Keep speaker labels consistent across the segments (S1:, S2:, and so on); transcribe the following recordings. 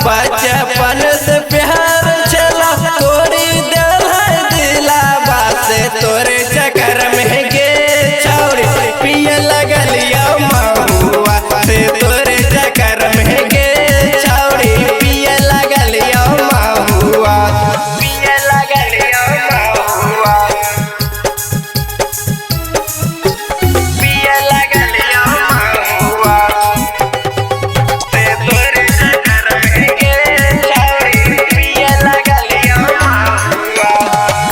S1: बचपन से प्यार चला तोड़ी दिल दिलावा से तोरे चक्कर में गे छौरी पिए लगलिया महुआ से तोरे चक्कर में गे छौरी पिए लगलिया महुआ पिए लगलिया महुआ पिए लगलिया महुआ से तोरे चक्कर में गे छौरी पिए लगलिया महुआ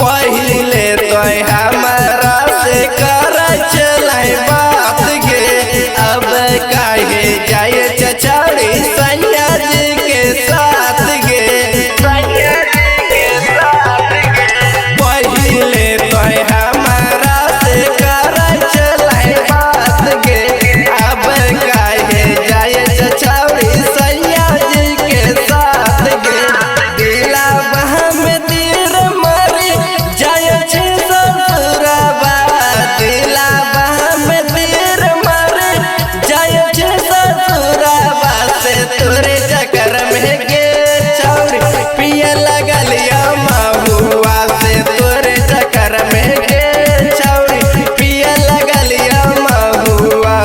S1: पहिले तो हमरा से कर चलाई बात गे अब काहे जाए चचौड़ी सैया जी के साथ गे सैया जी के साथ गे पहिले तो हमरा से कर चलाई बात गे अब काहे जाए चचौड़ी सैया जी के साथ गे दिला में तीर मारी जाए छे ससुरबा दिला में तीर मारी जाए छे ससुरबा से तोरे चक्कर में गे छौरी पिए लगलिया महुआ से तोरे चक्कर में गे छौरी पिए लगलिया महुआ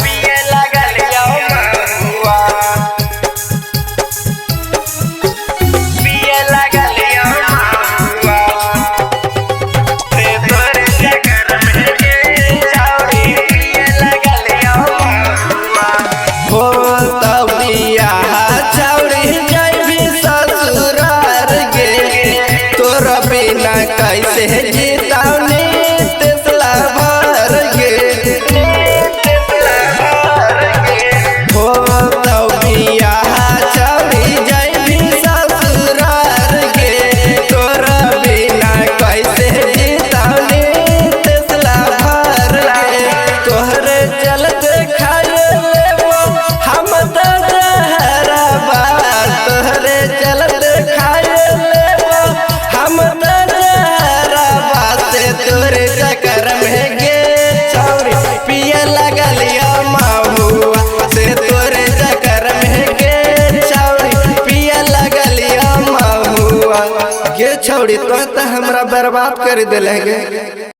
S1: पिए लगलिया महुआ पिए लगलिया महुआ से तोरे चक्कर में गे छौरी पिए लगलिया महुआ हो तब बियाह छौरी जइबी ससुरार गे तोरा बिना कैसे जीतानी तेसला भर गे तेसला भर गे हो तब बियाह छौरी जइबी ससुरार गे तोरा बिना कैसे जीतानी तेसला भर गे तोहरे चलते खाए लेबो हम तो जहरबा तोहरे चलते खाए लेबो हम तो जहरबा से तोरे चक्कर में गे छौरी पिए लगलिया महुआ से तोरे चक्कर में गे छौरी पिए लगलिया महुआ गे छौरी तो हमरा बर्बाद कर देले गे।